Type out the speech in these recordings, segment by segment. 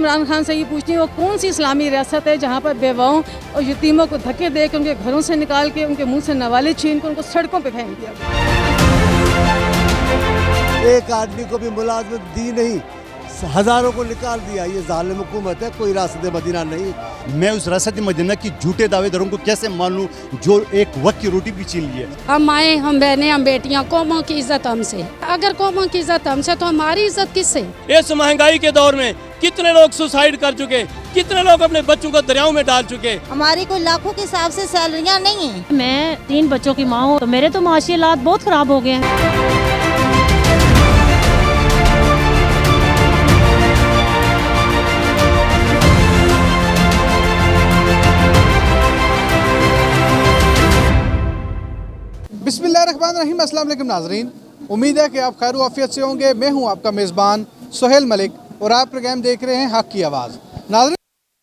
इमरान खान से ये पूछती हूँ, वो कौन सी इस्लामी रियासत है जहाँ पर बेवाओं और यतीमों को धक्के दे के उनके घरों से निकाल के उनके मुंह से नवाले छीन कर उनको सड़कों पे फेंक दिया। एक आदमी को भी मुलाजमत दी नहीं, हजारों को निकाल दिया। ये जालिम हुकूमत है, कोई रासत मदीना नहीं। मैं उस रासत मदीना की झूठे दावेदारों को कैसे मान लूं जो एक वक्त की रोटी भी छीन ली है। हम माएँ, हम बहनें, हम बेटियां, कौमों की इज्जत हमसे। अगर कौमों की इज्जत हमसे तो हमारी इज्जत किससे? इस महंगाई के दौर में कितने लोग सुसाइड कर चुके, कितने लोग अपने बच्चों को दरियाओं में डाल चुके। हमारी कोई लाखों के हिसाब से सैलरियाँ नहीं है। मैं 3 बच्चों की माँ हूँ, तो मेरे तो माशी हालात बहुत खराब हो गए हैं। बिस्मिल्लाहिर्रहमानिर्रहीम, अस्सलाम वालेकुम नाज़रीन, उम्मीद है कि आप खैर आफियत से होंगे। मैं हूं आपका मेज़बान सुहेल मलिक और आप प्रोग्राम देख रहे हैं हक़ की आवाज़। नाज़रीन,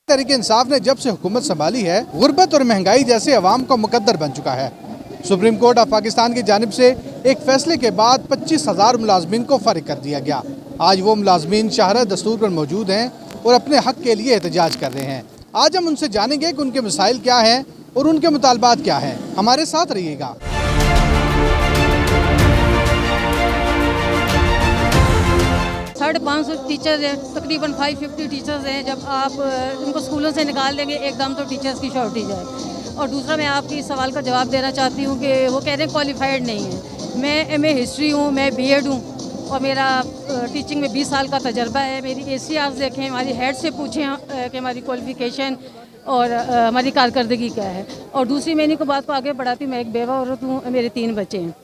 तहरीक इंसाफ ने जब से हुकूमत संभाली है, गुर्बत और महंगाई जैसे अवाम का मुकद्दर बन चुका है। सुप्रीम कोर्ट ऑफ पाकिस्तान की जानिब से एक फैसले के बाद 25,000 मुलाजमीन को फ़ारिग कर दिया गया। आज वो मुलाजमीन शाहरा दस्तूर पर मौजूद हैं और अपने हक़ के लिए एहतजाज कर रहे हैं। आज हम उनसे जानेंगे कि उनके मसाइल क्या हैं और उनके मुतालबात क्या हैं। हमारे साथ रहिएगा। 550 टीचर्स हैं, तकरीबन 550 टीचर्स हैं। जब आप इनको स्कूलों से निकाल देंगे एकदम तो टीचर्स की शॉर्टेज है। और दूसरा, मैं आपकी सवाल का जवाब देना चाहती हूँ कि वो कह रहे हैं क्वालिफाइड नहीं है। मैं MA हिस्ट्री हूँ, मैं BEd हूँ और मेरा टीचिंग में 20 साल का तजर्बा है। मेरी ACRs देखें, हमारी हेड से पूछें कि हमारी क्वालिफ़िकेशन और हमारी कारकर्दगी क्या है। और दूसरी, मैं इन्हीं को बात को आगे बढ़ाती हूँ, मैं एक बेवा औरत हूँ, मेरे 3 बच्चे हैं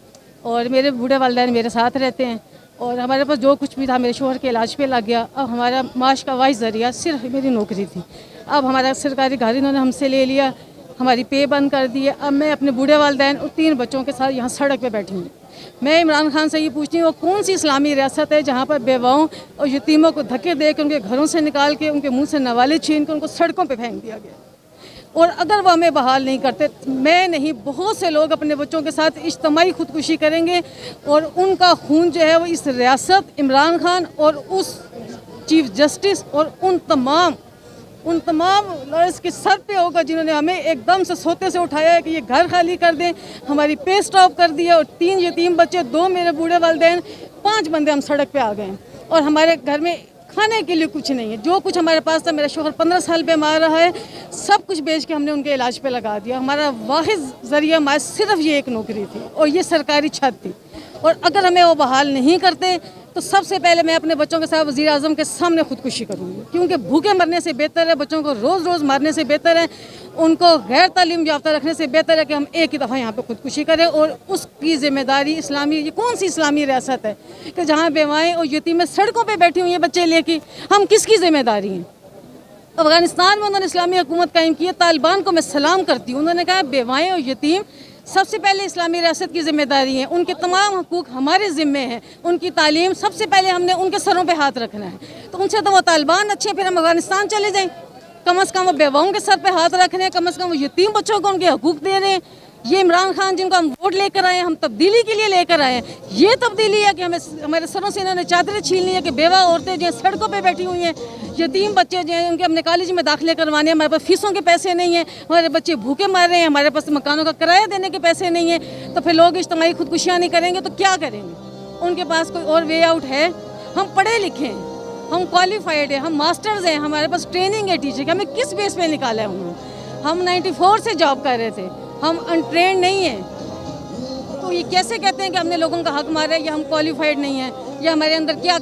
और मेरे बूढ़े वालिदैन मेरे साथ रहते हैं। और हमारे पास जो कुछ भी था मेरे शोहर के इलाज पे लग गया। अब हमारा माश का वाहिद ज़रिया सिर्फ मेरी नौकरी थी। अब हमारा सरकारी घर इन्होंने हमसे ले लिया, हमारी पे बंद कर दी है। अब मैं अपने बूढ़े वालिदैन और 3 बच्चों के साथ यहाँ सड़क पे बैठी हूँ। मैं इमरान खान से ये पूछती हूँ, वो कौन सी इस्लामी रियासत है जहाँ पर बेवाओं और यतीमों को धक्के दे के उनके घरों से निकाल के उनके मुँह से नवाले छीन कर उनको सड़कों पर फेंक दिया गया। और अगर वो हमें बहाल नहीं करते, मैं नहीं, बहुत से लोग अपने बच्चों के साथ इज्तिमाई खुदकुशी करेंगे और उनका खून जो है वो इस रियासत, इमरान खान और उस चीफ जस्टिस और उन तमाम लॉयर्स के सर पे होगा जिन्होंने हमें एकदम से सोते से उठाया है कि ये घर खाली कर दें, हमारी पे स्टॉप कर दिया। और 3 यतीम बच्चे, 2 मेरे बूढ़े वालिदैन, 5 बंदे हम सड़क पे आ गए हैं और हमारे घर में खाने के लिए कुछ नहीं है। जो कुछ हमारे पास था, मेरा शोहर 15 साल बीमार रहा है, सब कुछ बेच के हमने उनके इलाज पे लगा दिया। हमारा वाहिद ज़रिया हमारा सिर्फ ये एक नौकरी थी और ये सरकारी छत थी। और अगर हमें वो बहाल नहीं करते तो सबसे पहले मैं अपने बच्चों के साथ वज़ीर आज़म के सामने खुदकुशी करूँगी, क्योंकि भूखे मरने से बेहतर है, बच्चों को रोज़ रोज़ मारने से बेहतर है, उनको गैर तालीम याफ्ता रखने से बेहतर है कि हम एक ही दफ़ा यहाँ पे खुदकुशी करें। और उसकी ज़िम्मेदारी इस्लामी, ये कौन सी इस्लामी रियासत है कि जहाँ बेवाएँ और यतीमें सड़कों पर बैठी हुई हैं बच्चे लेके, हम किसकी ज़िम्मेदारी हैं? अफ़गानिस्तान में उन्होंने इस्लामी हुकूमत कायम की है। तालिबान को मैं सलाम करती हूँ, उन्होंने कहा बेवाएँ और यतीम सबसे पहले इस्लामी रियासत की ज़िम्मेदारी है, उनके तमाम हकूक़ हमारे ज़िम्मे हैं, उनकी तालीम सबसे पहले हमने उनके सरों पे हाथ रखना है। तो उनसे तो वो तालिबान अच्छे, फिर हम अफ़गानिस्तान चले जाएं। कम से कम वो बेवाओं के सर पे हाथ रख रहे हैं, कम से कम वो यतीम बच्चों को उनके हकूक़ दे रहे हैं। ये इमरान खान जिनको हम वोट लेकर आए हैं, हम तब्दीली के लिए लेकर आए हैं, ये तब्दीली है कि हमें हमारे सरों से इन्होंने चादरें छीन ली है कि बेवा औरतें जो हैं सड़कों पे बैठी हुई हैं, यतीम बच्चे जो हैं उनके हमने कॉलेज में दाखिले करवाने हैं, हमारे पास फीसों के पैसे नहीं हैं, हमारे बच्चे भूखे मर रहे हैं, हमारे पास मकानों का किराया देने के पैसे नहीं हैं। तो फिर लोग इज्तिमाई खुदकुशियाँ नहीं करेंगे तो क्या करेंगे? उनके पास कोई और वे आउट है? हम पढ़े लिखे हैं, हम क्वालिफाइड हैं, हम मास्टर्स हैं, हमारे पास ट्रेनिंग है टीचर की, हमें किस बेस पे निकाला है उन्होंने? हम 94 से जॉब कर रहे थे, हम अनट्रेंड नहीं हैं। तो ये कैसे कहते हैं कि हमने लोगों का हक मारा है या हम क्वालिफाइड नहीं हैं या हमारे अंदर क्या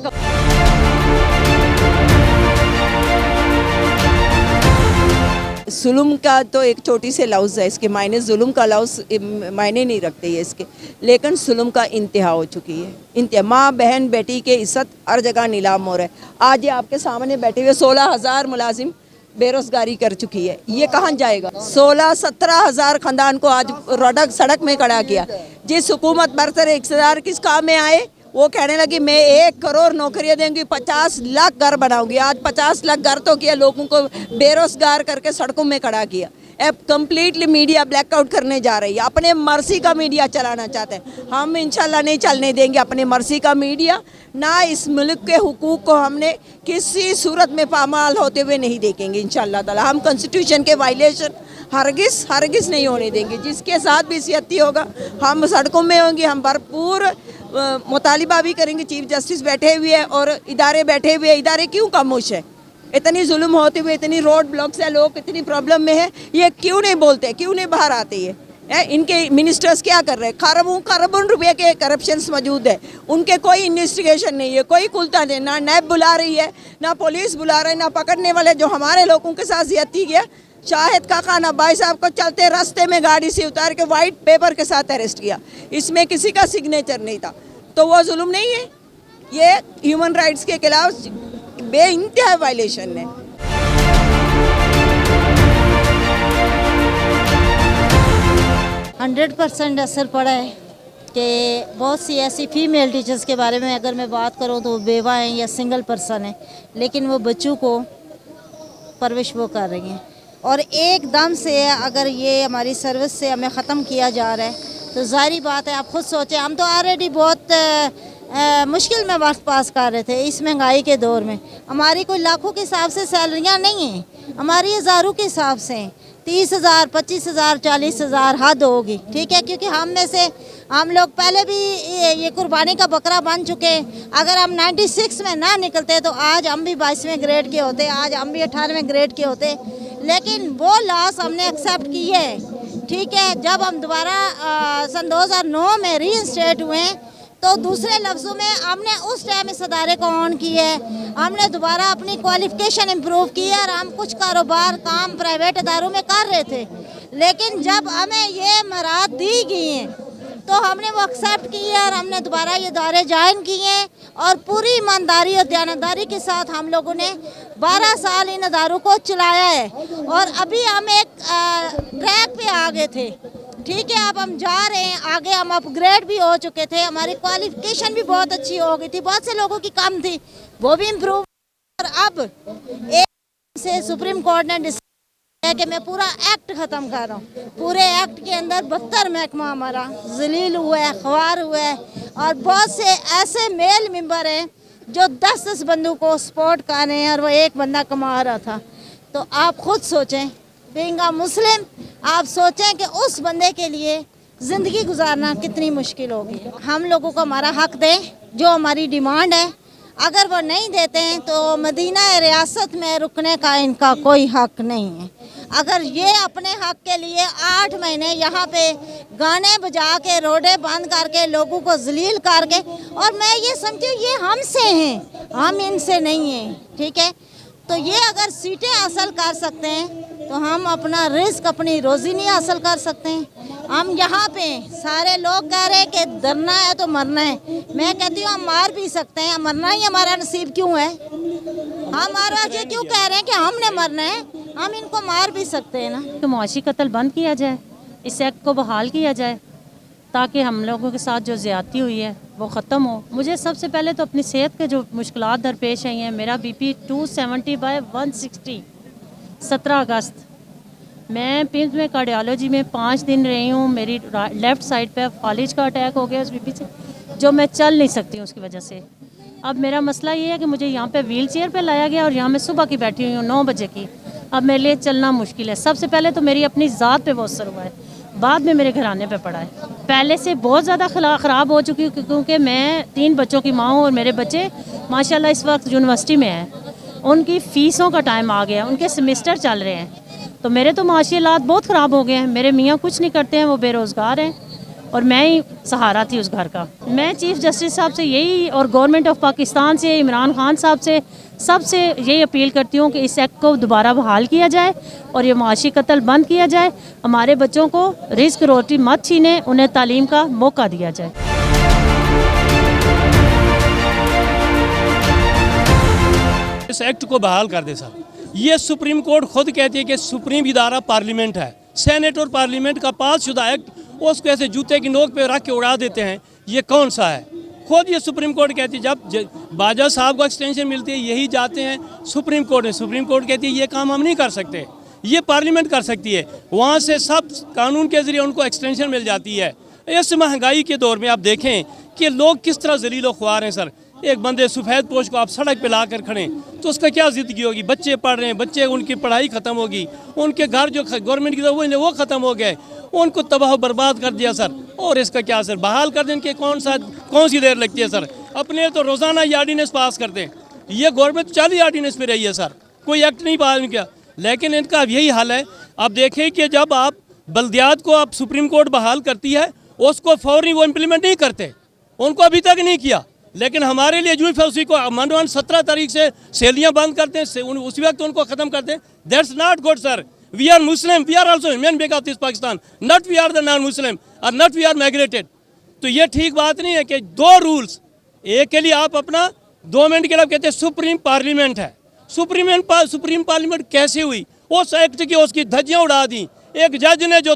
जुल्म का तो एक छोटी से लफ्ज़ है, इसके मायने जुल्म का लफ्ज़ मायने नहीं रखते ये इसके, लेकिन जुल्म का इंतहा हो चुकी है। इंतहा, माँ बहन बेटी के इज़्ज़त हर जगह नीलाम हो रहा है। आज ये आपके सामने बैठे हुए 16,000 मुलाजिम बेरोज़गारी कर चुकी है, ये कहाँ जाएगा? 16-17 हज़ार ख़ानदान को आज रोडक सड़क में खड़ा किया। जिस हुकूमत बरसर इक़्तिदार किस काम में आए, वो कहने लगी मैं 1 करोड़ नौकरियां देंगी, 50 लाख घर बनाऊंगी। आज 50 लाख घर तो किया, लोगों को बेरोजगार करके सड़कों में खड़ा किया। अब कंप्लीटली मीडिया ब्लैकआउट करने जा रही है, अपने मर्जी का मीडिया चलाना चाहते हैं। हम इंशाल्लाह नहीं चलने देंगे अपने मर्जी का मीडिया, ना इस मुल्क के हुकूक को हमने किसी सूरत में पामाल होते हुए नहीं देखेंगे इंशाल्लाह ताला। हम कॉन्स्टिट्यूशन के वायलेशन हरगिज़ नहीं होने देंगे। जिसके साथ भी ज्यादती होगा हम सड़कों में होंगे, हम भरपूर मुतालिबा भी करेंगे। चीफ जस्टिस बैठे हुए हैं और इदारे बैठे हुए हैं, इदारे क्यों खामोश है? इतनी जुल्म होते हुए, इतनी रोड ब्लॉक्स है, लोग इतनी प्रॉब्लम में है, ये क्यों नहीं बोलते, क्यों नहीं बाहर आते? ये इनके मिनिस्टर्स क्या कर रहे हैं? खरबों रुपए के करप्शंस मौजूद है, उनके कोई इन्वेस्टिगेशन नहीं है, कोई खुलता नहीं, ना नैब बुला रही है, ना पुलिस बुला रहा है, ना पकड़ने वाले जो हमारे लोगों के साथ ज्यादती किया। शाहिद का खाना भाई साहब को चलते रास्ते में गाड़ी से उतार के वाइट पेपर के साथ अरेस्ट किया, इसमें किसी का सिग्नेचर नहीं था, तो वो जुल्म नहीं है? ये ह्यूमन राइट्स के खिलाफ बेइंतहा वायलेशन है। 100% असर पड़ा है कि बहुत सी ऐसी फीमेल टीचर्स के बारे में अगर मैं बात करूं तो बेवा हैं या सिंगल पर्सन है, लेकिन वो बच्चों को परवरिश वो कर रही हैं। और एकदम से अगर ये हमारी सर्विस से हमें ख़त्म किया जा रहा है तो ज़ाहिर बात है, आप खुद सोचें, हम तो ऑलरेडी बहुत मुश्किल में वक्त पास कर रहे थे इस महंगाई के दौर में। हमारी कोई लाखों के हिसाब से सैलरियाँ नहीं हैं, हमारी हज़ारों के हिसाब से हैं। 30,000, 25,000, 40,000 हद होगी, ठीक है, क्योंकि हम में से हम लोग पहले भी ये कुर्बानी का बकरा बन चुके हैं। अगर हम 96 में ना निकलते तो आज हम भी 22वें ग्रेड के होते, आज हम भी 18वें ग्रेड के होते, लेकिन वो लॉस हमने एक्सेप्ट की है, ठीक है। जब हम दोबारा सन 2009 में रीइंस्टेट हुए तो दूसरे लफ्ज़ों में हमने उस टाइम इस अदारे को ऑन किया है, हमने दोबारा अपनी क्वालिफ़िकेशन इम्प्रूव की है और हम कुछ कारोबार काम प्राइवेट अदारों में कर रहे थे। लेकिन जब हमें ये मराद दी गई हैं तो हमने वो एक्सेप्ट की है और हमने दोबारा ये इदारे ज्वाइन किए हैं और पूरी ईमानदारी और दयानतदारी के साथ हम लोगों ने 12 साल इन अदारों को चलाया है। और अभी हम एक ट्रैक पे आ गए थे, ठीक है, अब हम जा रहे हैं आगे, हम अपग्रेड भी हो चुके थे, हमारी क्वालिफिकेशन भी बहुत अच्छी हो गई थी, बहुत से लोगों की कम थी, वो भी इम्प्रूव। और अब एक से सुप्रीम कोर्ट ने डिसाइड किया कि मैं पूरा एक्ट ख़त्म कर रहा हूँ। पूरे एक्ट के अंदर 72 महकमा हमारा जलील हुआ है, ख्वार हुआ है और बहुत से ऐसे मेल मेंबर हैं जो 10-10 बंदों को सपोर्ट कर रहे हैं और वो एक बंदा कमा रहा था। तो आप खुद सोचें, बीइंग अ मुस्लिम, आप सोचें कि उस बंदे के लिए ज़िंदगी गुजारना कितनी मुश्किल होगी। हम लोगों को हमारा हक दें, जो हमारी डिमांड है। अगर वो नहीं देते हैं तो मदीना रियासत में रुकने का इनका कोई हक नहीं है। अगर ये अपने हक के लिए 8 महीने यहाँ पे गाने बजा के, रोडे बंद करके, लोगों को जलील करके, और मैं ये समझती हूँ ये हमसे हैं, हम इनसे नहीं हैं, ठीक है। तो ये अगर सीटें हासिल कर सकते हैं तो हम अपना रिस्क, अपनी रोज़ी नहीं हासिल कर सकते हैं। हम यहाँ पे सारे लोग कह रहे हैं कि डरना है तो मरना है, मैं कहती हूँ हम मार भी सकते हैं, मरना ही हमारा नसीब क्यों है? हम महाराज ये क्यों कह रहे हैं कि हमने मरना है? हम इनको मार भी सकते हैं ना। तो मुआशी कत्ल बंद किया जाए, इस एक्ट को बहाल किया जाए ताकि हम लोगों के साथ जो ज़्यादती हुई है वो ख़त्म हो। मुझे सबसे पहले तो अपनी सेहत के जो मुश्किलात दरपेश आई हैं, मेरा BP 270/160, 17 अगस्त मैं पिम्स में कार्डियोलॉजी में 5 दिन रही हूँ। मेरी लेफ़्ट साइड पे फालिज का अटैक हो गया उस BP से, जो मैं चल नहीं सकती हूँ उसकी वजह से। अब मेरा मसला ये है कि मुझे यहाँ पे व्हील चेयर पर लाया गया और यहाँ मैं सुबह की बैठी हुई हूँ 9 बजे की। अब मेरे लिए चलना मुश्किल है। सबसे पहले तो मेरी अपनी ज़ात पे बहुत असर हुआ है, बाद में मेरे घराने पे पड़ा है। पहले से बहुत ज़्यादा ख़राब हो चुकी हूँ क्योंकि मैं 3 बच्चों की माँ हूँ और मेरे बच्चे माशाल्लाह इस वक्त यूनिवर्सिटी में हैं। उनकी फ़ीसों का टाइम आ गया, उनके सेमेस्टर चल रहे हैं, तो मेरे तो माशी हालात बहुत ख़राब हो गए हैं। मेरे मियाँ कुछ नहीं करते हैं, वो बेरोज़गार हैं और मैं ही सहारा थी उस घर का। मैं चीफ़ जस्टिस साहब से यही और गवर्नमेंट ऑफ पाकिस्तान से, इमरान खान साहब से, सबसे यही अपील करती हूँ कि इस एक्ट को दोबारा बहाल किया जाए और ये मुआशी कत्ल बंद किया जाए। हमारे बच्चों को रिस्क रोटी मत छीने, उन्हें तालीम का मौका दिया जाए। इस एक्ट को बहाल कर दे साहब। ये सुप्रीम कोर्ट खुद कहती है कि सुप्रीम इदारा पार्लियामेंट है। सेनेट और पार्लियामेंट का पास शुदा एक्ट उसको ऐसे जूते की नोक पे रख के उड़ा देते हैं, ये कौन सा है? खुद ये सुप्रीम कोर्ट कहती है, जब बाजा साहब को एक्सटेंशन मिलती है यही जाते हैं सुप्रीम कोर्ट में, सुप्रीम कोर्ट कहती है ये काम हम नहीं कर सकते, ये पार्लियामेंट कर सकती है। वहाँ से सब कानून के ज़रिए उनको एक्सटेंशन मिल जाती है। इस महंगाई के दौर में आप देखें कि लोग किस तरह ज़लील ख्वार हैं सर। एक बंदे सफ़ेद पोश को आप सड़क पे ला कर खड़े तो उसका क्या ज़िंदगी होगी। बच्चे पढ़ रहे हैं, बच्चे उनकी पढ़ाई ख़त्म होगी, उनके घर जो गवर्नमेंट की वो ख़त्म हो गए, उनको तबाह बर्बाद कर दिया सर। और इसका क्या सर, बहाल कर दें कि कौन सी देर लगती है सर। अपने तो रोज़ाना ये आर्डीनेंस पास करते हैं। ये गवर्नमेंट 40 आर्डीनेंस पे रही है सर, कोई एक्ट नहीं पास किया। लेकिन इनका यही हाल है। आप देखें कि जब आप बल्दियात को आप सुप्रीम कोर्ट बहाल करती है, उसको फौरी वो इम्प्लीमेंट नहीं करते, उनको अभी तक नहीं किया। लेकिन हमारे लिए जून फरवरी को मनोन 17 तारीख से सैलियाँ बंद करते हैं, उसी वक्त उनको ख़त्म करते हैं। That's not good sir. We are Muslim, we are also human being of this Pakistan, not we are the non Muslim और नॉट वी आर माइग्रेटेड। तो ये ठीक बात नहीं है कि दो रूल्स एक के लिए आप अपना 2 मिनट के लिए कहते हैं सुप्रीम पार्लियामेंट है। सुप्रीम पार्लियामेंट कैसे हुई? उस एक्ट की उसकी धज्जियाँ उड़ा दी। एक जज ने जो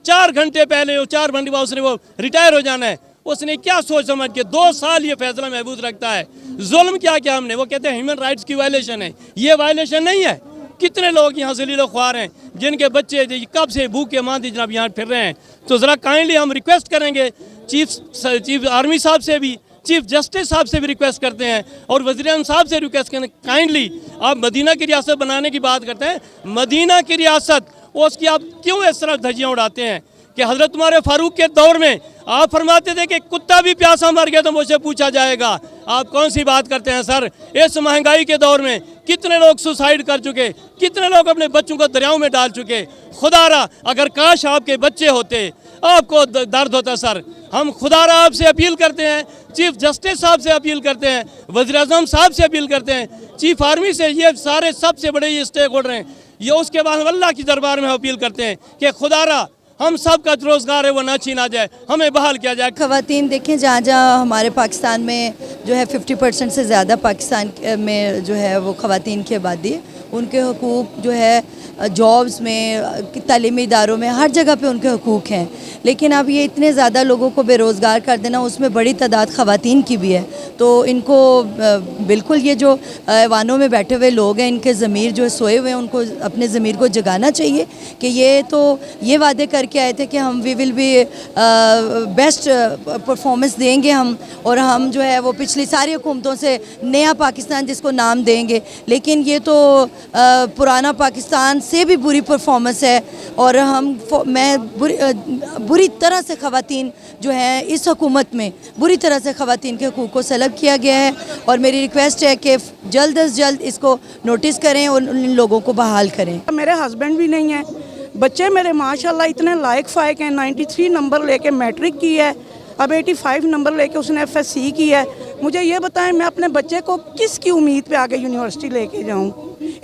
4 घंटे पहले 4 घंटे बाद उसने वो रिटायर हो जाना है, उसने क्या सोच समझ के 2 साल ये फैसला महफूज रखता है। जुल्म क्या किया हमने? वो कहते हैं ह्यूमन राइट्स की वायलेशन है। ये वायलेशन नहीं है। कितने लोग यहाँ ज़लील ख्वार हैं जिनके बच्चे कब से भूखे मांदी जनाब यहाँ फिर रहे हैं। तो ज़रा काइंडली हम रिक्वेस्ट करेंगे चीफ आर्मी साहब से भी, चीफ जस्टिस साहब से भी रिक्वेस्ट करते हैं और वज़ीर-ए-आज़म साहब से रिक्वेस्ट करें, काइंडली आप मदीना की रियासत बनाने की बात करते हैं। मदीना की रियासत उसकी आप क्यों इस तरह धज्जियाँ उड़ाते हैं कि हज़रत उमर फारूक के दौर में आप फरमाते थे कि कुत्ता भी प्यासा मर गया तो मुझसे पूछा जाएगा। आप कौन सी बात करते हैं सर? इस महंगाई के दौर में कितने लोग सुसाइड कर चुके, कितने लोग अपने बच्चों को दरियाओं में डाल चुके। खुदारा अगर काश आपके बच्चे होते, आपको दर्द होता सर। हम खुदारा आपसे अपील करते हैं, चीफ जस्टिस साहब से अपील करते हैं, वज़ीर-ए-आज़म साहब से अपील करते हैं, चीफ आर्मी से, ये सारे सबसे बड़े ये स्टेक होल्डर हैं। ये उसके बाद हम अल्लाह की दरबार में अपील करते हैं कि खुदारा हम सब का रोज़गार है वो ना छीना जाए, हमें बहाल किया जाए। ख़वातीन देखें जहाँ जहाँ हमारे पाकिस्तान में जो है 50% से ज़्यादा पाकिस्तान में जो है वो ख़वातीन की आबादी है, उनके हकूक़ जो है जॉब्स में, तालीमी इदारों में, हर जगह पे उनके हकूक़ हैं। लेकिन अब ये इतने ज़्यादा लोगों को बेरोज़गार कर देना, उसमें बड़ी तादाद ख़वातीन की भी है। तो इनको बिल्कुल ये जो ऐवानों में बैठे हुए लोग हैं, इनके ज़मीर जो सोए हुए हैं, उनको अपने ज़मीर को जगाना चाहिए कि ये वादे करके आए थे कि हम we will be best performance देंगे हम, और हम जो है वो पिछली सारी हुकूमतों से नया पाकिस्तान जिसको नाम देंगे। लेकिन ये तो पुराना पाकिस्तान से भी बुरी परफॉर्मेंस है। और मैं बुरी तरह से ख़वातीन जो है इस हुकूमत में बुरी तरह से ख़वातीन के हकूक़ को सलब किया गया है। और मेरी रिक्वेस्ट है कि जल्द अज जल्द इसको नोटिस करें और इन लोगों को बहाल करें। मेरे हस्बैंड भी नहीं हैं, बच्चे मेरे माशाल्लाह इतने लायक फ़ायक हैं। 93 नंबर लेके मैट्रिक की है, अब 85 नंबर लेके उसने FSC की है। मुझे ये बताएं मैं अपने बच्चे को किसकी उम्मीद पे आगे यूनिवर्सिटी लेके जाऊं?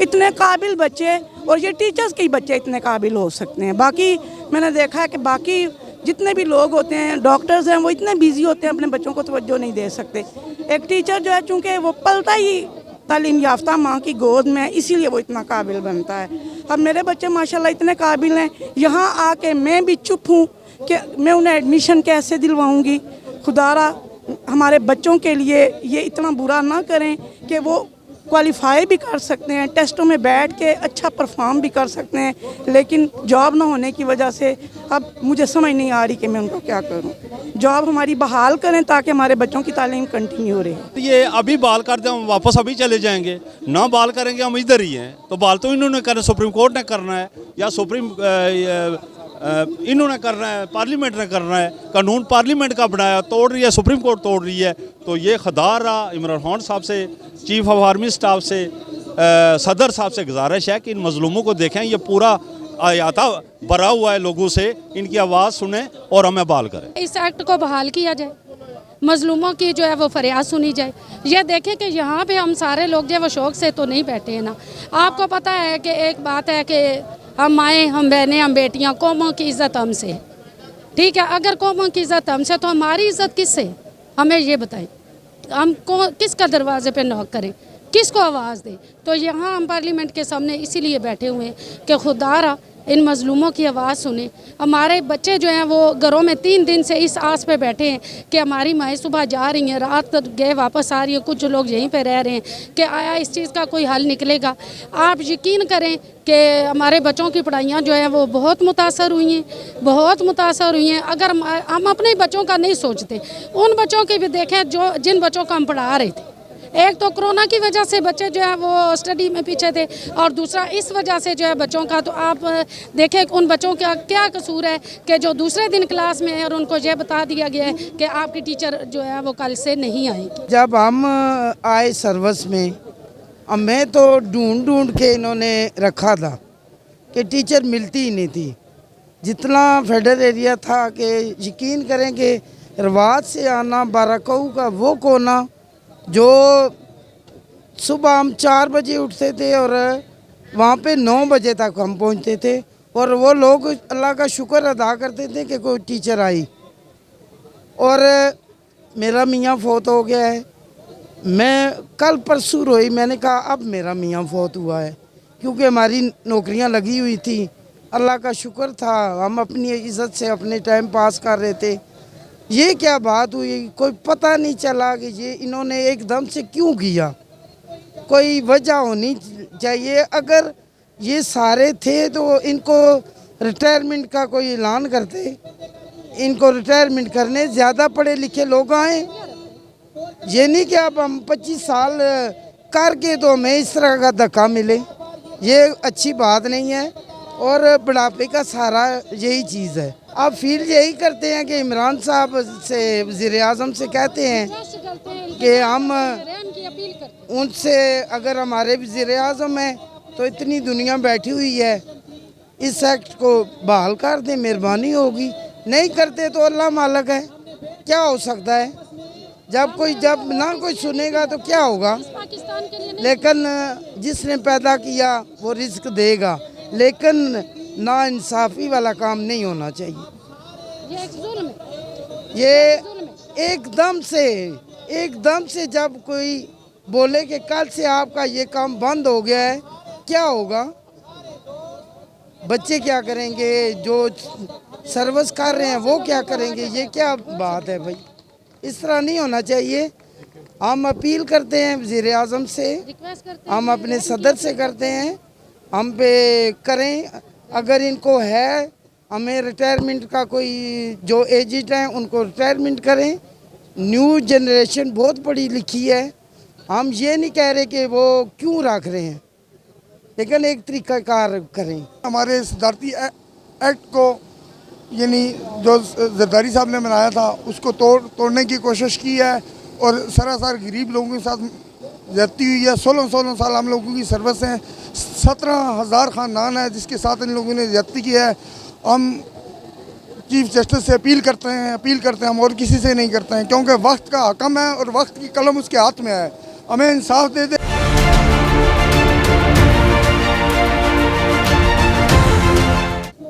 इतने काबिल बच्चे, और ये टीचर्स के बच्चे इतने काबिल हो सकते हैं। बाकी मैंने देखा है कि बाकी जितने भी लोग होते हैं, डॉक्टर्स हैं, वो इतने बिजी होते हैं अपने बच्चों को तवज्जो नहीं दे सकते। एक टीचर जो है चूँकि वो पलता ही तालीम याफ्ता माँ की गोद में, इसीलिए वो इतना काबिल बनता है। अब मेरे बच्चे माशाल्लाह इतने काबिल हैं, यहाँ आके मैं भी चुप हूँ कि मैं उन्हें एडमिशन कैसे दिलवाऊँगी। खुदारा हमारे बच्चों के लिए ये इतना बुरा ना करें कि वो क्वालिफाई भी कर सकते हैं, टेस्टों में बैठ के अच्छा परफॉर्म भी कर सकते हैं, लेकिन जॉब ना होने की वजह से अब मुझे समझ नहीं आ रही कि मैं उनको क्या करूं। जॉब हमारी बहाल करें ताकि हमारे बच्चों की तालीम कंटिन्यू रहे। ये अभी बहाल कर दें हम वापस अभी चले जाएंगे, ना बहाल करेंगे हम इधर ही हैं। तो बहाल तो इन्होंने करना, सुप्रीम कोर्ट ने करना है या इन्होंने करना है, पार्लियामेंट ने करना है। कानून पार्लियामेंट का बनाया, तोड़ रही है सुप्रीम कोर्ट, तोड़ रही है। तो ये खुदारा इमरान खान साहब से, चीफ ऑफ आर्मी स्टाफ से, सदर साहब से गुजारिश है कि इन मजलूमों को देखें। ये पूरा आयाता भरा हुआ है लोगों से, इनकी आवाज़ सुने और हमें बहाल करें। इस एक्ट को बहाल किया जाए, मजलूमों की जो है वो फरियाद सुनी जाए। ये देखें कि यहाँ पे हम सारे लोग जो है वो शौक़ से तो नहीं बैठे हैं ना। आपको पता है कि एक बात है कि हम माएँ, हम बहनें, हम बेटियाँ, कौमों की इज़्ज़त हमसे, ठीक है। अगर कौमों की इज़्ज़त हमसे तो हमारी इज़्ज़त किससे? हमें ये बताएं, हम किसका दरवाजे पे नॉक करें, किसको आवाज़ दें? तो यहाँ हम पार्लियामेंट के सामने इसीलिए बैठे हुए हैं कि खुदारा इन मज़लूमों की आवाज़ सुने। हमारे बच्चे जो हैं वो घरों में 3 दिन से इस आस पे बैठे हैं कि हमारी माएँ सुबह जा रही हैं, रात गए वापस आ रही हैं, कुछ लोग यहीं पे रह रहे हैं कि आया इस चीज़ का कोई हल निकलेगा। आप यकीन करें कि हमारे बच्चों की पढ़ाइयाँ जो हैं वो बहुत मुतासर हुई हैं, बहुत मुतासर हुई हैं। अगर हम अपने बच्चों का नहीं सोचते, उन बच्चों की भी देखें जो जिन बच्चों को हम पढ़ा रहे थे। एक तो कोरोना की वजह से बच्चे जो है वो स्टडी में पीछे थे, और दूसरा इस वजह से जो है बच्चों का, तो आप देखें उन बच्चों का क्या कसूर है कि जो दूसरे दिन क्लास में है और उनको ये बता दिया गया है कि आपकी टीचर जो है वो कल से नहीं आएगी। जब हम आए सर्विस में, अब मैं तो ढूंढ के इन्होंने रखा था कि टीचर मिलती ही नहीं थी। जितना फेडरल एरिया था कि यकीन करें कि रवात से आना, बाराकऊ का वो कोना, जो सुबह हम 4 बजे उठते थे और वहाँ पे 9 बजे तक हम पहुँचते थे, और वो लोग अल्लाह का शुक्र अदा करते थे कि कोई टीचर आई। और मेरा मियाँ फौत हो गया है। मैं कल परसों रोई, मैंने कहा अब मेरा मियाँ फौत हुआ है, क्योंकि हमारी नौकरियाँ लगी हुई थी। अल्लाह का शुक्र था, हम अपनी इज़्ज़त से अपने टाइम पास कर रहे थे। ये क्या बात हुई, कोई पता नहीं चला कि ये इन्होंने एकदम से क्यों किया। कोई वजह होनी चाहिए। अगर ये सारे थे तो इनको रिटायरमेंट का कोई ऐलान करते, इनको रिटायरमेंट करने ज़्यादा पढ़े लिखे लोग आए। ये नहीं कि अब हम 25 साल करके तो हमें इस तरह का धक्का मिले, ये अच्छी बात नहीं है। और बुढ़ापे का सहारा यही चीज़ है। आप फील यही करते हैं कि इमरान साहब से, वज़ीर आज़म से कहते हैं कि हम उनसे, अगर हमारे वज़ीर आज़म हैं तो इतनी दुनिया बैठी हुई है, इस एक्ट को बहाल कर दें, मेहरबानी होगी। नहीं करते तो अल्लाह मालिक है, क्या हो सकता है। जब ना कोई सुनेगा तो क्या होगा। लेकिन जिसने पैदा किया वो रिस्क देगा, लेकिन ना इंसाफ़ी वाला काम नहीं होना चाहिए। ये एकदम से जब कोई बोले कि कल से आपका ये काम बंद हो गया है, क्या होगा। बच्चे क्या करेंगे, जो सर्विस कर रहे हैं वो क्या करेंगे। ये क्या बात है भाई, इस तरह नहीं होना चाहिए। हम अपील करते हैं वज़ीर आज़म से, हम अपने सदर से करते हैं, हम पे करें। अगर इनको है, हमें रिटायरमेंट का कोई, जो एजिड हैं उनको रिटायरमेंट करें। न्यू जनरेशन बहुत पढ़ी लिखी है, हम ये नहीं कह रहे कि वो क्यों रख रहे हैं, लेकिन एक तरीक़ाकार करें। हमारे सदारती एक्ट को, यानी जो जरदारी साहब ने बनाया था, उसको तोड़ने की कोशिश की है और सरासर गरीब लोगों के साथ ज्यादती हुई है। 16 साल हम लोगों की सर्विस है, 17,000 ख़ानदान है जिसके साथ इन लोगों ने ज्यादती की है। हम चीफ जस्टिस से अपील करते हैं, हम और किसी से नहीं करते हैं, क्योंकि वक्त का हकम है और वक्त की कलम उसके हाथ में है। हमें इंसाफ दे दे।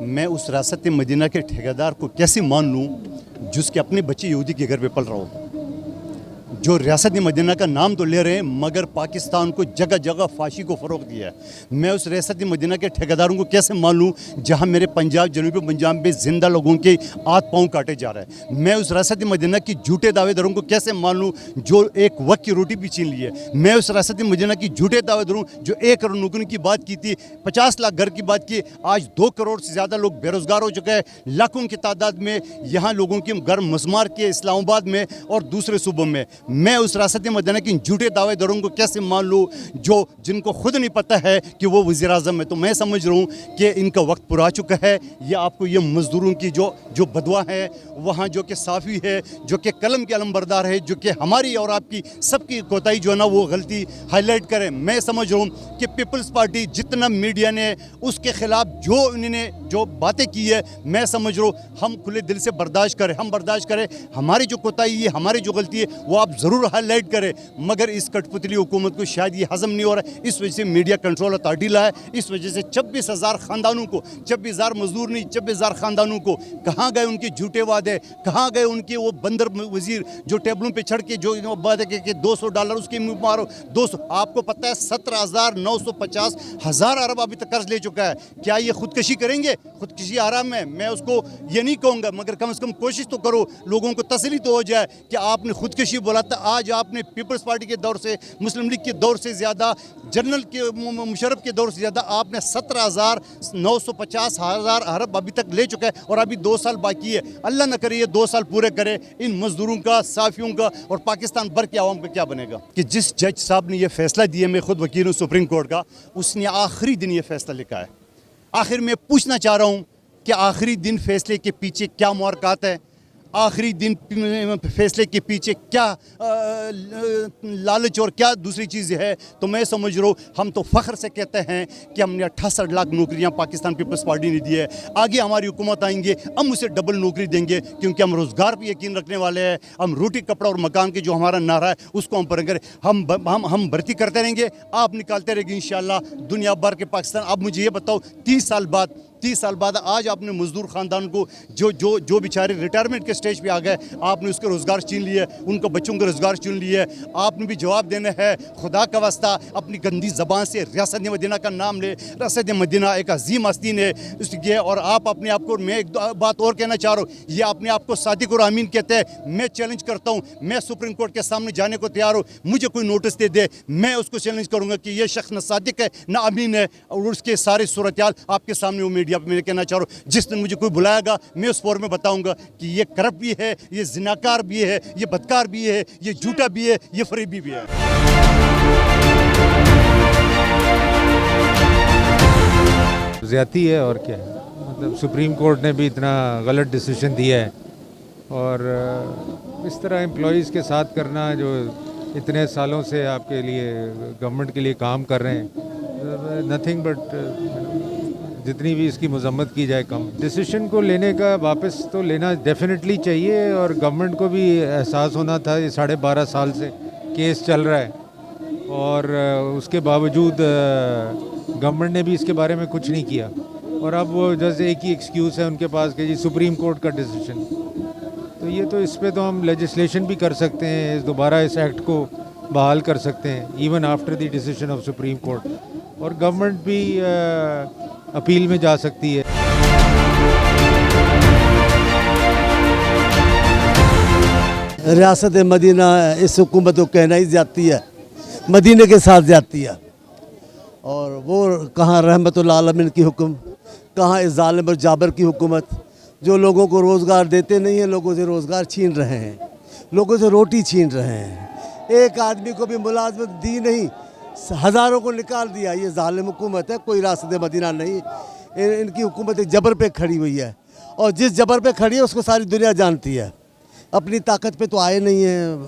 मैं उस रियासत मदीना के ठेकेदार को कैसे मान लूँ जिसके अपने बच्चे यहूदी के घर पे पल रहा हो, जो रियासत मदीना का नाम तो ले रहे हैं मगर पाकिस्तान को जगह जगह फांसी को फ़रोग़ दिया है। मैं उस रियासत मदीना के ठेकेदारों को कैसे मान लूँ जहाँ मेरे पंजाब, जनूबी पंजाब में ज़िंदा लोगों के हाथ पाँव काटे जा रहे हैं। मैं उस रियासत मदीना की झूठे दावेदारों को कैसे मान लूँ जो एक वक्त की रोटी भी छीन ली है। मैं उस रियासत मदीना की झूठे दावेदारों जो 1 करोड़ नौकरियों की बात की थी, 50 लाख घर की बात की, आज 2 करोड़ से ज़्यादा लोग बेरोज़गार हो चुके हैं। लाखों की तादाद में यहाँ लोगों के घर मसमार के इस्लामाबाद में और दूसरे सूबों में। मैं उस रियासत मदीना के झूठे दावेदारों को कैसे मान लूँ जिनको खुद नहीं पता है कि वो वज़ीर आज़म है। तो मैं समझ रहा हूँ कि इनका वक्त पूरा चुका है। ये आपको ये मज़दूरों की जो बदवा है, वहाँ जो कि साफ़ी है, जो कि कलम के अलमबरदार है, जो कि हमारी और आपकी सबकी कोताही जो है ना वो गलती हाईलाइट करें। मैं समझ रहा हूँ कि पीपल्स पार्टी जितना मीडिया ने उसके ख़िलाफ़ जो उन्होंने जो बातें की है, मैं समझ रहा हूँ हम खुले दिल से बर्दाश्त करें, हम बर्दाश्त करें। हमारी जो कोताही है, हमारी जो गलती है वो आप ज़रूर हाईलाइट करे, मगर इस कठपुतली हुकूमत को शायद ये हज़म नहीं हो रहा है। इस वजह से मीडिया कंट्रोल अथॉरिटी लाया, इस वजह से 26,000 ख़ानदानों को, 26,000 मजदूर नहीं 26,000 ख़ानदानों को, कहाँ गए उनके झूठे वादे, कहाँ गए उनके वो बंदर वजीर जो टेबलों पे चढ़ के जो वादे कि $200 उसके मुँह मारो 200। आपको पता है 17,950 हज़ार अरब अभी तक कर्ज ले चुका है। क्या ये खुदकशी करेंगे? खुदकशी आराम है, मैं उसको ये नहीं कहूँगा, मगर कम से कम कोशिश तो करो, लोगों को तसली तो हो जाए कि आपने खुदकशी बोला था। आज आपने पीपल्स पार्टी के दौर से, मुस्लिम लीग के दौर से ज़्यादा, जनरल के मुशर्रफ के दौर से ज़्यादा आपने 17,950 हज़ार अरब अभी तक ले चुका है और अभी 2 साल बाकी है। अल्लाह न करे ये 2 साल पूरे करे, इन मजदूरों का, साफियों का और पाकिस्तान भर के आवाम का क्या बनेगा। कि जिस जज साहब ने ये फैसला दिया, मैं खुद वकील हूँ सुप्रीम कोर्ट का, उसने आखिरी दिन ये फैसला लिखा है। आखिर मैं पूछना चाह रहा हूँ कि आखिरी दिन फैसले के पीछे क्या मुहरक़ात है, आखिरी दिन फैसले के पीछे क्या लालच और क्या दूसरी चीज़ है। तो मैं समझ रहा हूँ, हम तो फ़ख्र से कहते हैं कि हमने 68 लाख नौकरियाँ पाकिस्तान पीपल्स पार्टी ने दी है। आगे हमारी हुकूमत आएंगे, हम उसे डबल नौकरी देंगे, क्योंकि हम रोज़गार पर यकीन रखने वाले हैं। हम रोटी कपड़ा और मकान के जो हमारा नारा है उसको हम पूरा करें। हम भर्ती करते रहेंगे, आप निकालते रहेंगे इंशाअल्लाह दुनिया भर के पाकिस्तान। अब मुझे ये बताओ, 30 साल बाद आज आपने मजदूर ख़ानदान को जो बेचारे रिटायरमेंट के स्टेज पे आ गए, आपने उसके रोज़गार छीन लिए, उनके बच्चों के रोज़गार छीन लिए। आपने भी जवाब देना है। खुदा का वास्ता अपनी गंदी ज़बान से रियासत मदीना का नाम ले। रियासत मदीना एक अजीम हस्ती ने उसकी, और आप अपने आप को, मैं एक बात और कहना चाह रहा हूँ, ये अपने आप को सादिक और अमीन कहते हैं। मैं चैलेंज करता हूँ, मैं सुप्रीम कोर्ट के सामने जाने को तैयार हूँ। मुझे कोई नोटिस दे, मैं उसको चैलेंज करूँगा कि ये शख्स न सादिक है न अमीन है, और उसके सारी सूरत आपके सामने वो मीडिया पर मैं कहना चाह रहा हूँ। जिस दिन मुझे कोई बुलाएगा, मैं उस फोरम में बताऊंगा कि ये करप्ट भी है, ये जिनाकार भी है, ये बदकार भी है, ये झूठा भी है, ये फरेबी भी है। ज़्यादती है और क्या है। मतलब सुप्रीम कोर्ट ने भी इतना गलत डिसीजन दिया है, और इस तरह एम्प्लॉयज़ के साथ करना जो इतने सालों से आपके लिए गवर्नमेंट के लिए काम कर रहे हैं, नथिंग बट जितनी भी इसकी मजम्मत की जाए कम। डिसीजन को लेने का वापस तो लेना डेफिनेटली चाहिए, और गवर्नमेंट को भी एहसास होना था। ये 12.5 साल से केस चल रहा है, और उसके बावजूद गवर्नमेंट ने भी इसके बारे में कुछ नहीं किया। और अब वो जैसे एक ही एक्सक्यूज़ है उनके पास कि जी सुप्रीम कोर्ट का डिसीजन। तो ये तो इस पर तो हम लेजिस्लेशन भी कर सकते हैं, दोबारा इस एक्ट को बहाल कर सकते हैं, even after the decision of supreme court. और गवर्नमेंट भी अपील में जा सकती है। रियासत मदीना इस हुकूमत को कहना ही जाती है, मदीने के साथ जाती है। और वो कहाँ रहमतुल आलमीन की हुक्म, कहाँ इस जालिम और जाबर की हुकूमत, जो लोगों को रोज़गार देते नहीं हैं, लोगों से रोज़गार छीन रहे हैं, लोगों से रोटी छीन रहे हैं। एक आदमी को भी मुलाजमत दी नहीं, हज़ारों को निकाल दिया। ये जालिम हुकूमत है, कोई रियासत मदीना नहीं। इनकी हुकूमत एक जबर पे खड़ी हुई है, और जिस जबर पे खड़ी है उसको सारी दुनिया जानती है। अपनी ताकत पे तो आए नहीं है,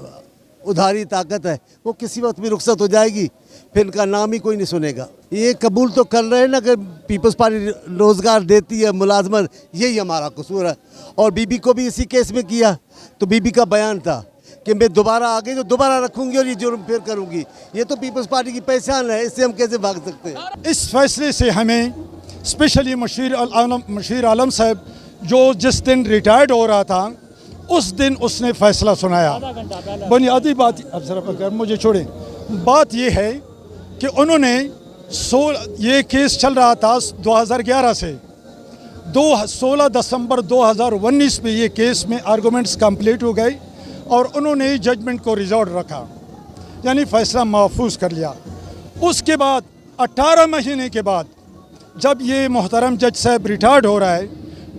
उधारी ताकत है, वो किसी वक्त भी रुखसत हो जाएगी, फिर इनका नाम ही कोई नहीं सुनेगा। ये कबूल तो कर रहे हैं ना कि पीपल्स पार्टी रोज़गार देती है, मुलाजमत, यही हमारा कसूर है। और बीबी को भी इसी केस में किया, तो बीबी का बयान था कि मैं दोबारा आ गई तो दोबारा रखूंगी और ये जुर्म फिर करूंगी। ये तो पीपल्स पार्टी की पहचान है, इससे हम कैसे भाग सकते हैं। इस फैसले से हमें स्पेशली मशीर आलम साहब जो जिस दिन रिटायर्ड हो रहा था, उस दिन उसने फैसला सुनाया। बुनियादी बात, अब जरा मुझे छोड़ें, बात ये है कि उन्होंने ये केस चल रहा था 2011 से 16 दिसंबर 2019 में ये केस में आर्गूमेंट्स कंप्लीट हो गए, और उन्होंने जजमेंट को रिजर्व रखा, यानी फ़ैसला महफूज कर लिया। उसके बाद 18 महीने के बाद जब ये मोहतरम जज साहब रिटायर्ड हो रहा है,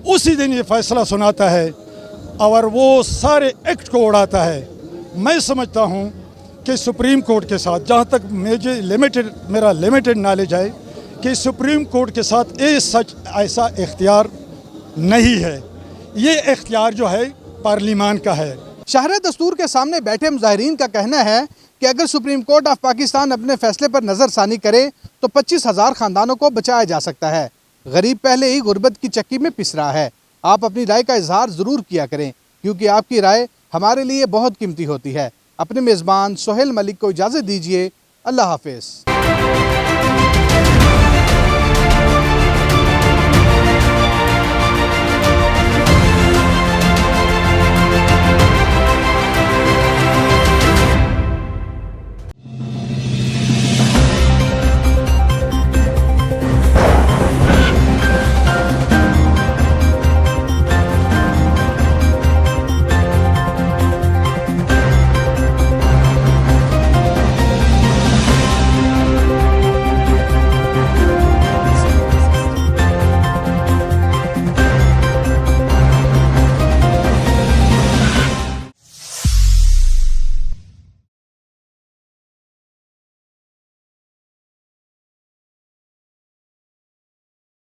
उसी दिन ये फ़ैसला सुनाता है और वो सारे एक्ट को उड़ाता है। मैं समझता हूँ कि सुप्रीम कोर्ट के साथ, जहाँ तक मेरा लिमिटेड नॉलेज है, कि सुप्रीम कोर्ट के साथ ऐसा इख्तियार नहीं है। ये इख्तियार जो है पार्लियामान का है। शहर दस्तूर के सामने बैठे मुजाहिरीन का कहना है कि अगर सुप्रीम कोर्ट ऑफ पाकिस्तान अपने फैसले पर नज़रसानी करे तो 25,000 ख़ानदानों को बचाया जा सकता है। गरीब पहले ही गुर्बत की चक्की में पिस रहा है। आप अपनी राय का इजहार ज़रूर किया करें, क्योंकि आपकी राय हमारे लिए बहुत कीमती होती है। अपने मेज़बान सोहेल मलिक को इजाज़त दीजिए। अल्लाह हाफिज़।